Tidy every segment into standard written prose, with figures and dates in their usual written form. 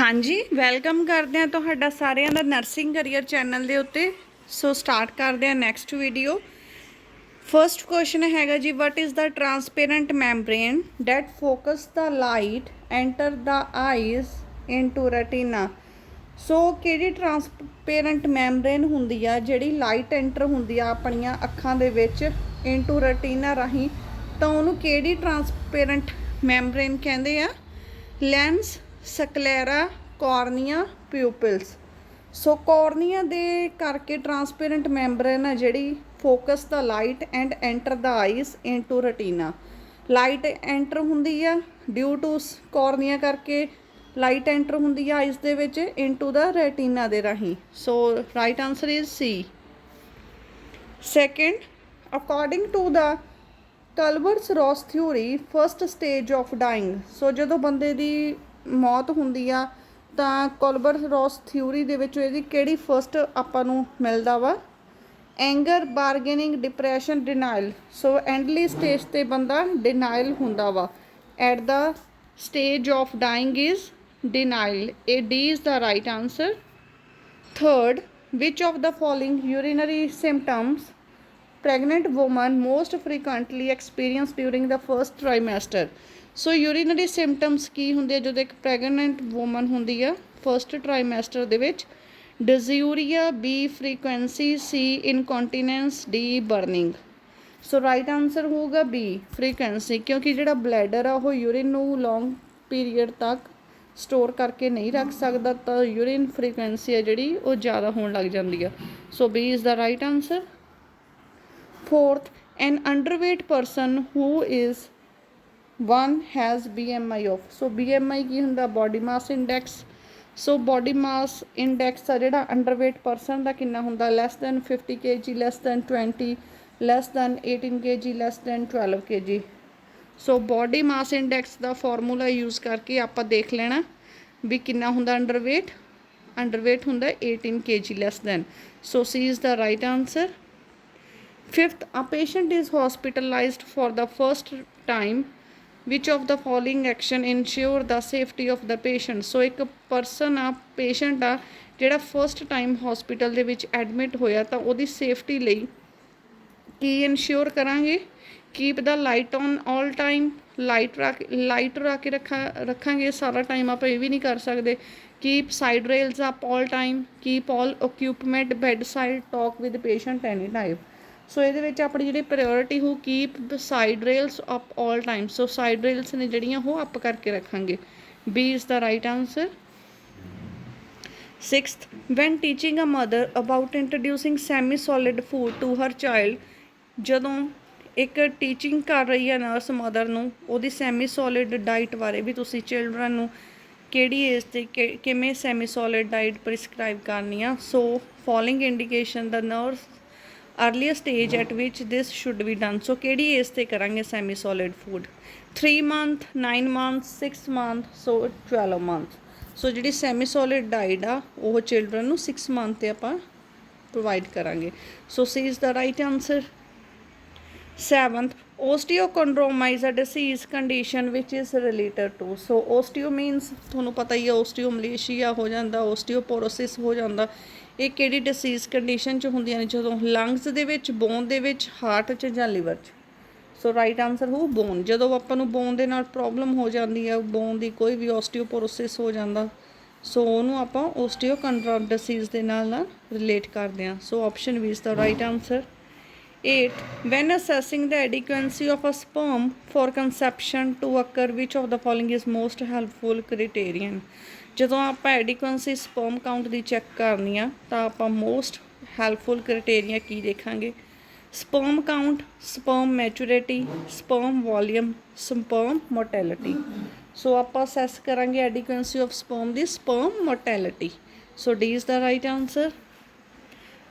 हाँ जी वैलकम करते हैं तुहाडा सारिਆਂ ਦਾ नर्सिंग करियर चैनल के उत्ते। सो स्टार्ट करते हैं नैक्सट वीडियो। फर्स्ट क्वेश्चन हैगा जी, what is the transparent membrane that focus the light enter the eyes into retina. So किहड़ी ट्रांसपेरेंट मैम्ब्रेन हुंदी आ जिहड़ी लाइट एंटर हुंदी आ अपणियां अखां दे विच इनटू रेटिना राहीं, तां उहनूं किहड़ी ट्रांसपेरेंट मैम्ब्रेन कहंदे आ? ਲੈਂਸ, ਸਕਲੈਰਾ, ਕੋਰਨੀਆ, ਪਿਊਪਿਲਸ। ਸੋ ਕੋਰਨੀਆ ਦੇ ਕਰਕੇ ਟਰਾਂਸਪੇਰੈਂਟ ਮੈਂਬਰੇਨ ਆ ਜਿਹੜੀ focus the light and enter the eyes into retina. Light enter ਹੁੰਦੀ ਆ ਡਿਊ ਟੂ ਕੋਰਨੀਆ ਕਰਕੇ ਲਾਈਟ ਐਂਟਰ ਹੁੰਦੀ ਆ ਆਈਜ਼ ਦੇ ਵਿੱਚ ਇਨਟੂ ਦਾ ਰੈਟੀਨਾ ਦੇ ਰਾਹੀਂ। So right answer is C. Second, according to the Kubler Ross theory first stage of dying. So ਜਦੋਂ ਬੰਦੇ ਦੀ ਮੌਤ ਹੁੰਦੀ ਆ ਤਾਂ ਕਲਬਰਟਸ ਰੋਸ ਥਿਊਰੀ ਦੇ ਵਿੱਚ ਇਹਦੀ ਕਿਹੜੀ ਫਸਟ ਆਪਾਂ ਨੂੰ ਮਿਲਦਾ ਵਾ? Anger, bargaining, depression, denial. So ਐਂਡਲੀ ਸਟੇਜ 'ਤੇ ਬੰਦਾ ਡਿਨਾਇਲ ਹੁੰਦਾ ਵਾ। At the stage of dying is denial. ਇਹ D is the right answer. Third, which of the following urinary symptoms pregnant woman most frequently experience during the first trimester। So urinary symptoms ਕੀ ਹੁੰਦੇ ਆ ਜਦੋਂ ਇੱਕ pregnant woman ਹੁੰਦੀ ਆ first trimester ਦੇ ਵਿੱਚ? Dysuria, B frequency, C incontinence, D burning. So right answer ਹੋਊਗਾ ਬੀ ਫ੍ਰੀਕੁਐਂਸੀ, ਕਿਉਂਕਿ ਜਿਹੜਾ ਬਲੈਡਰ ਆ ਉਹ ਯੂਰਿਨ ਨੂੰ ਲੌਂਗ ਪੀਰੀਅਡ ਤੱਕ ਸਟੋਰ ਕਰਕੇ ਨਹੀਂ ਰੱਖ ਸਕਦਾ, ਤਾਂ ਯੂਰਿਨ ਫ੍ਰੀਕੁਐਂਸੀ ਆ ਜਿਹੜੀ ਉਹ ਜ਼ਿਆਦਾ ਹੋਣ ਲੱਗ ਜਾਂਦੀ ਆ। So B is the right answer. Fourth, an underweight person who is one has BMI of। so BMI ਕੀ ਹੁੰਦਾ? body mass index। so body mass index ਆ ਜਿਹੜਾ underweight person ਦਾ ਕਿੰਨਾ ਹੁੰਦਾ? less than 50 kg, less than 20, less than 18 kg, less than 12 kg। so body mass index ਦਾ formula use ਕਰਕੇ ਆਪਾਂ ਦੇਖ ਲੈਣਾ ਵੀ ਕਿੰਨਾ ਹੁੰਦਾ underweight। underweight ਹੁੰਦਾ 18 kg less than। so C is the right answer। Fifth, a patient is hospitalized for the first time, which of the following action ensure the safety of the patient। so ਇੱਕ person ਆ, patient ਆ ਜਿਹੜਾ first time hospital ਦੇ ਵਿੱਚ admit ਹੋਇਆ, ਤਾਂ ਉਹਦੀ safety ਲਈ ਕੀ ਇਨਸ਼ਿਓਰ ਕਰਾਂਗੇ? Keep the light on all time. Light ਰੱਖ ਕੇ ਰੱਖਾਂਗੇ ਸਾਰਾ ਟਾਈਮ, ਆਪਾਂ ਇਹ ਵੀ ਨਹੀਂ ਕਰ ਸਕਦੇ। Keep side rails up all time. Keep all equipment bed side. Talk with patient any time. So ਇਹਦੇ ਵਿੱਚ ਆਪਣੀ ਜਿਹੜੀ ਪ੍ਰਾਇਓਰਿਟੀ ਹੋ keep side rails up all time. So side rails ਨੇ ਜਿਹੜੀਆਂ ਉਹ ਅਪ ਕਰਕੇ ਰੱਖਾਂਗੇ। B is the right answer. Sixth, when teaching a mother about introducing semi solid food to her child. ਜਦੋਂ ਇੱਕ ਟੀਚਿੰਗ ਕਰ ਰਹੀ ਹੈ ਨਰਸ ਮਦਰ ਨੂੰ ਉਹਦੀ ਸੈਮੀ ਸੋਲਿਡ ਡਾਈਟ ਬਾਰੇ ਵੀ ਤੁਸੀਂ ਚਿਲਡਰਨ ਨੂੰ ਕਿਹੜੀ ਏਜ 'ਤੇ ਕਿਵੇਂ ਸੈਮੀ ਸੋਲਿਡ ਡਾਈਟ ਪ੍ਰਿਸਕ੍ਰਾਈਬ ਕਰਨੀ ਆ। So following indication the nurse earlier stage at which this should be done. So किहड़ी एज ते करांगे semi solid food? 3 month, 9 month, 6 month, so 12 month. So जिहड़ी सैमी सॉलिड डाइट आ वो children नूं 6 month ते आपां प्रोवाइड करांगे। So C is the right answer. Seventh, osteochondroma is a disease condition which is related to. So osteo means तुहानूं पता ही है, osteomalacia हो जाता, ओस्टियोपोरोसिस हो जाता। ਇਹ ਕਿਹੜੀ ਡਿਸੀਜ਼ ਕੰਡੀਸ਼ਨ 'ਚ ਹੁੰਦੀਆਂ ਨੇ? ਜਦੋਂ ਲੰਗਸ ਦੇ ਵਿੱਚ, ਬੋਨ ਦੇ ਵਿੱਚ, ਹਾਰਟ 'ਚ ਜਾਂ ਲਿਵਰ 'ਚ। ਸੋ ਰਾਈਟ ਆਨਸਰ ਹੋ ਬੋਨ। ਜਦੋਂ ਆਪਾਂ ਨੂੰ ਬੋਨ ਦੇ ਨਾਲ ਪ੍ਰੋਬਲਮ ਹੋ ਜਾਂਦੀ ਆ, ਬੋਨ ਦੀ ਕੋਈ ਵੀ ਓਸਟੀਓਪੋਰੋਸਿਸ ਹੋ ਜਾਂਦਾ, ਸੋ ਉਹਨੂੰ ਆਪਾਂ ਓਸਟੀਓਕੌਂਡ੍ਰੋਮਾ ਡਿਸੀਜ਼ ਦੇ ਨਾਲ ਰਿਲੇਟ ਕਰਦੇ ਹਾਂ। ਸੋ option B is the right answer. 8, when assessing the adequacy of a sperm for conception to occur, which of the following is most helpful criterion। ਜਦੋਂ ਆਪਾਂ ਐਡੀਕੁਐਂਸੀ ਸਪਰਮ ਕਾਊਂਟ ਦੀ ਚੈੱਕ ਕਰਨੀ ਆ ਤਾਂ ਆਪਾਂ ਮੋਸਟ ਹੈਲਪਫੁਲ ਕ੍ਰਾਈਟੇਰੀਆ ਕੀ ਦੇਖਾਂਗੇ? Sperm count, sperm maturity, sperm volume, sperm mortality. So ਆਪਾਂ ਅਸੈਸ ਕਰਾਂਗੇ ਐਡੀਕੁਐਂਸੀ ਆਫ ਸਪਰਮ ਦੀ sperm mortality. So D is the right answer.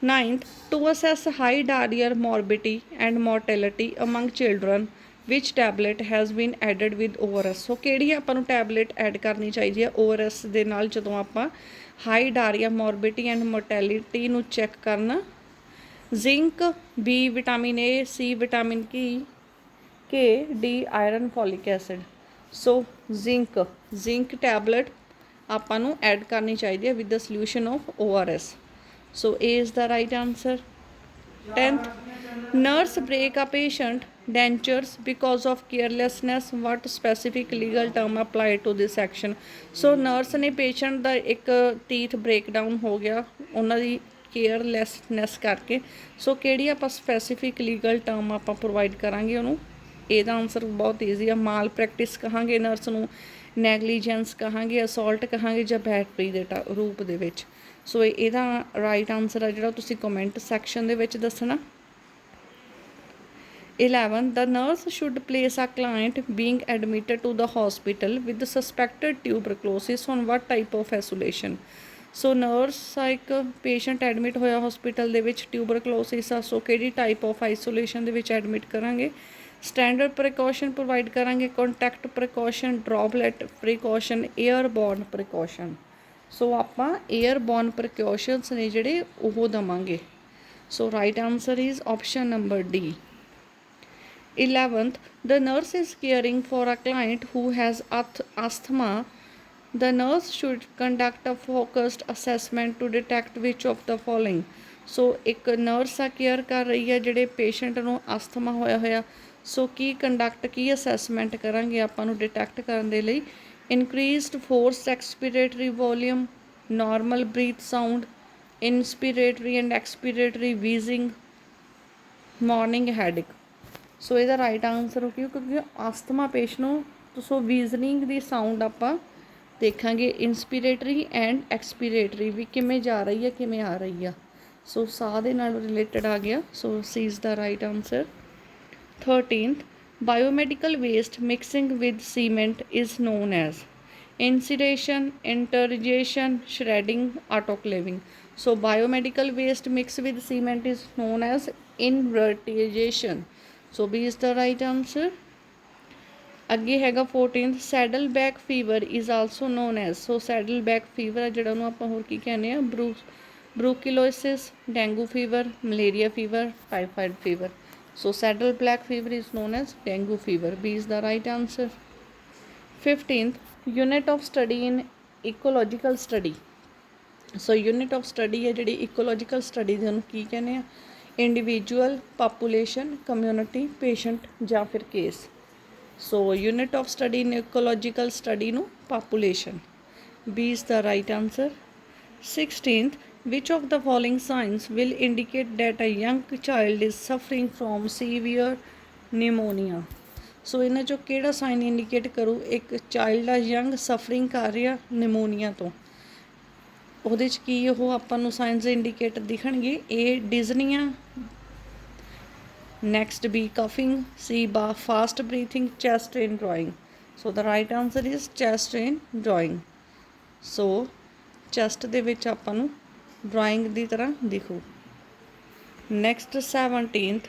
9th, to assess high diarrheal morbidity and mortality among children, which tablet has been added with ORS। ਸੋ ਕਿਹੜੀ ਆਪਾਂ ਨੂੰ tablet add ਕਰਨੀ ਚਾਹੀਦੀ ਹੈ ORS ਦੇ ਨਾਲ ਜਦੋਂ ਆਪਾਂ ਹਾਈ ਡਾਇਰੀਆ ਮੋਰਬਿਡਿਟੀ ਐਂਡ ਮੋਰਟੈਲਿਟੀ ਨੂੰ ਚੈੱਕ ਕਰਨਾ? Zinc, B vitamin A, C vitamin K, D iron, folic acid. So zinc tablet ਆਪਾਂ ਨੂੰ ਐਡ ਕਰਨੀ ਚਾਹੀਦੀ ਹੈ with the solution of ORS। So A is the right answer. 10th, nurse break a patient dentures because of carelessness. What specific legal term applied to this action? So nurse ने patient ਦਾ ਇੱਕ teeth breakdown ਹੋ ਗਿਆ ਉਹਨਾਂ ਦੀ ਕੇਅਰਲੈਸਨੈਸ ਕਰਕੇ। ਸੋ ਕਿਹੜੀ ਆਪਾਂ specific legal term ਆਪਾਂ provide ਕਰਾਂਗੇ ਉਹਨੂੰ? ਇਹਦਾ ਆਨਸਰ ਬਹੁਤ ਈਜ਼ੀ ਆ। ਮਾਲ ਪ੍ਰੈਕਟਿਸ ਕਹਾਂਗੇ ਨਰਸ ਨੂੰ, ਨੈਗਲੀਜੈਂਸ ਕਹਾਂਗੇ, ਅਸੌਲਟ ਕਹਾਂਗੇ, ਜਾਂ ਬੈਟਰੀ ਦੇ ਰੂਪ ਦੇ ਵਿੱਚ। ਸੋ ਇਹਦਾ ਰਾਈਟ ਆਨਸਰ ਆ ਜਿਹੜਾ ਤੁਸੀਂ ਕਮੈਂਟ ਸੈਕਸ਼ਨ ਦੇ ਵਿੱਚ ਦੱਸਣਾ। 11, the nurse should place a client being admitted to the hospital with suspected tuberculosis on what type of isolation? So nurse ਆ ਇੱਕ ਪੇਸ਼ੈਂਟ ਐਡਮਿਟ ਹੋਇਆ ਹਸਪੀਟਲ ਦੇ ਵਿੱਚ, ਟਿਊਬਰਕਲੋਸਿਸ ਆ। ਸੋ ਕਿਹੜੀ ਟਾਈਪ ਆਫ ਆਈਸੋਲੇਸ਼ਨ ਦੇ ਵਿੱਚ ਐਡਮਿਟ ਕਰਾਂਗੇ? ਸਟੈਂਡਰਡ ਪ੍ਰੀਕੋਸ਼ਨ ਪ੍ਰੋਵਾਈਡ ਕਰਾਂਗੇ, ਕੰਟੈਕਟ ਪ੍ਰੀਕੋਸ਼ਨ, ਡ੍ਰੌਪਲੈਟ ਪ੍ਰੀਕੋਸ਼ਨ, ਏਅਰਬੋਰਨ ਪ੍ਰੀਕੋਸ਼ਨ। ਸੋ ਆਪਾਂ ਏਅਰਬੋਰਨ ਪ੍ਰੀਕੋਸ਼ਨਸ ਨੇ ਜਿਹੜੇ ਉਹ ਦੇਵਾਂਗੇ। ਸੋ right answer is option number D। 11th, the nurse is caring for a client who has asthma. The nurse should conduct a focused assessment to detect which of the following. ਸੋ ਇੱਕ nurse ਆ care ਕਰ ਰਹੀ ਹੈ ਜਿਹੜੇ patient ਨੂੰ asthma ਹੋਇਆ ਹੋਇਆ। ਸੋ ਕੀ conduct, ਕੀ assessment ਕਰਾਂਗੇ ਆਪਾਂ ਨੂੰ ਡਿਟੈਕਟ ਕਰਨ ਦੇ ਲਈ? Increased force expiratory volume, normal breath sound, inspiratory and expiratory wheezing, morning headache. So ਇਹਦਾ ਰਾਈਟ ਆਨਸਰ ਹੋ ਕਿਉਂਕਿ ਅਸਥਮਾ ਪੇਸ਼ੈਂਟ ਨੂੰ ਸੋ ਵੀਜ਼ਨਿੰਗ ਦੀ ਸਾਊਂਡ ਆਪਾਂ ਦੇਖਾਂਗੇ, ਇਨਸਪੀਰੇਟਰੀ ਐਂਡ ਐਕਸਪੀਰੇਟਰੀ ਵੀ ਕਿਵੇਂ ਜਾ ਰਹੀ ਹੈ, ਕਿਵੇਂ ਆ ਰਹੀ ਆ। ਸੋ ਸਾਹ ਦੇ ਨਾਲ ਰਿਲੇਟਡ ਆ ਗਿਆ। So C is the right answer. 13th, biomedical waste mixing with cement is known as incineration, inertization, shredding, autoclaving. So biomedical waste mix with cement is known as inertization. So B is the right answer. ਅੱਗੇ ਹੈਗਾ 14th, saddle back fever is also known as. So saddle back fever ਆ ਜਿਹੜਾ ਉਹਨੂੰ ਆਪਾਂ ਹੋਰ ਕੀ ਕਹਿੰਦੇ ਆ? Brucellosis, dengue fever, malaria fever, typhoid fever. So saddle back fever is known as dengue fever. B is the right answer. 15th, unit of study in ecological study. So unit of study ਹੈ ਜਿਹੜੀ ecological study ਦੇ ਉਹਨੂੰ ਕੀ ਕਹਿੰਦੇ ਆ? Individual, population, community, patient ਜਾਂ ਫਿਰ case. So unit of study in ecological study ਨੂੰ population. B is the right answer. 16th, which of the following signs will indicate that a young child is suffering from severe pneumonia? ਸੋ ਇਹਨਾਂ 'ਚੋਂ ਕਿਹੜਾ sign indicate ਕਰੂ ਇੱਕ child ਆ young suffering ਕਰ ਰਿਹਾ pneumonia ਤੋਂ? ਉਹਦੇ 'ਚ ਕੀ ਉਹ ਆਪਾਂ ਨੂੰ ਸਾਇੰਸ ਇੰਡੀਕੇਟਰ ਦਿਖਣਗੇ? A dyspnoea, next B coughing, C fast breathing, chest indrawing. So the right answer is chest indrawing. So chest ਦੇ ਵਿੱਚ ਆਪਾਂ ਨੂੰ ਡਰਾਇੰਗ ਦੀ ਤਰ੍ਹਾਂ ਦਿਖੂ। Next 17th,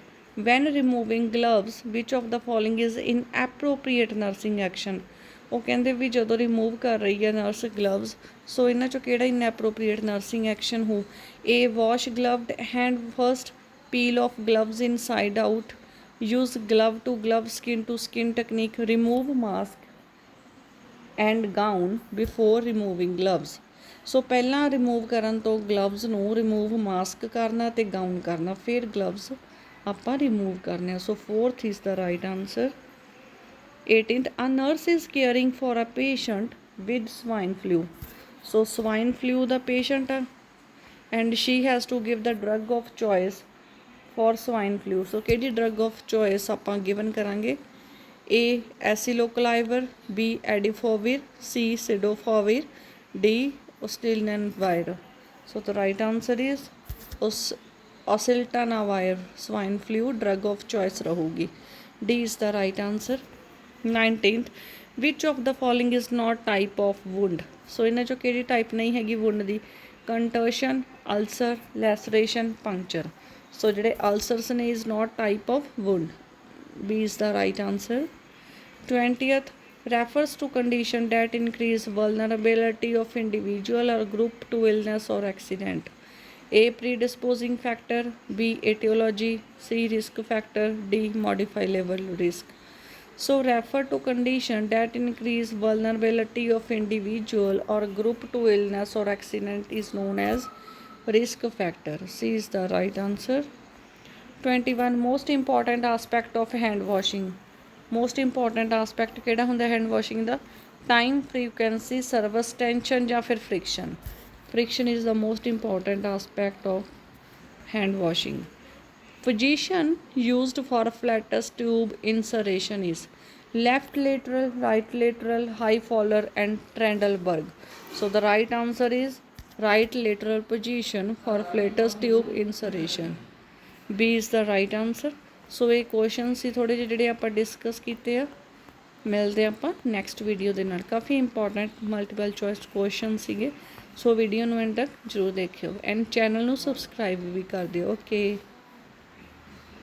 when removing gloves which of the following is inappropriate nursing action? ਉਹ ਕਹਿੰਦੇ ਵੀ ਜਦੋਂ ਰਿਮੂਵ ਕਰ ਰਹੀ ਹੈ ਨਰਸ ਗਲਵਜ਼, ਸੋ ਇਹਨਾਂ 'ਚੋਂ ਕਿਹੜਾ ਇਨਐਪਰੋਪਰੀਏਟ ਨਰਸਿੰਗ ਐਕਸ਼ਨ ਹੋ? A wash gloved hand first, peel off gloves inside out, use glove to glove, skin to skin technique, remove mask and gown before removing gloves. ਸੋ ਪਹਿਲਾਂ ਰਿਮੂਵ ਕਰਨ ਤੋਂ ਗਲਵਜ਼ ਨੂੰ remove mask ਕਰਨਾ ਅਤੇ gown ਕਰਨਾ, ਫਿਰ gloves ਆਪਾਂ remove ਕਰਨੇ ਆ। ਸੋ 4th is the right answer. 18th, a nurse is caring for a patient with swine flu. So swine flu the patient ਆ and she has to give the drug of choice for swine flu. So ਕਿਹੜੀ drug of choice ਆਪਾਂ given ਕਰਾਂਗੇ? A acyclovir, B adifovir, C cidofovir, D oseltamivir. So the right answer is oseltamivir. Swine flu drug of choice ਰਹੂਗੀ। D is the right answer। 19th, which of the following is not type of wound? ਸੋ ਇਹਨਾਂ 'ਚੋਂ ਕਿਹੜੀ type ਨਹੀਂ ਹੈਗੀ ਵੁੰਡ ਦੀ? ਕੰਟਰਸ਼ਨ, ulcer, ਲੈਸਰੇਸ਼ਨ, puncture. ਸੋ ਜਿਹੜੇ ulcers ਨੇ is not type of wound. B is the right answer। 20th, refers to condition that increase vulnerability of individual or group to illness or accident. A predisposing factor, B etiology, C risk factor, D modifiable risk. So refer to condition that increase vulnerability of individual or group to illness or accident is known as risk factor. C is the right answer. 21 most important aspect of hand washing. Most important aspect ਕਿਹੜਾ ਹੁੰਦਾ hand washing ਦਾ? Time, frequency, service, tension ਜਾਂ ਫਿਰ friction. Friction is the most important aspect of hand washing. Position used for flatus tube insertion is left lateral, right lateral, high Fowler and Trendelenburg. So the right answer is right lateral position for flatus tube insertion. B is the right answer. ਸੋ ਇਹ question ਸੀ ਥੋੜ੍ਹੇ ਜਿਹੇ ਜਿਹੜੇ ਆਪਾਂ discuss ਕੀਤੇ ਆ। ਮਿਲਦੇ ਆਪਾਂ next video ਦੇ ਨਾਲ। ਕਾਫੀ ਇੰਪੋਰਟੈਂਟ ਮਲਟੀਪਲ ਚੋਇਸ ਕੁਐਸਚਨ ਸੀਗੇ। ਸੋ ਵੀਡੀਓ ਨੂੰ ਐਂਡ ਤੱਕ ਜ਼ਰੂਰ ਦੇਖਿਓ ਐਂਡ ਚੈਨਲ ਨੂੰ ਸਬਸਕ੍ਰਾਈਬ ਵੀ ਕਰ ਦਿਓ। ਓਕੇ।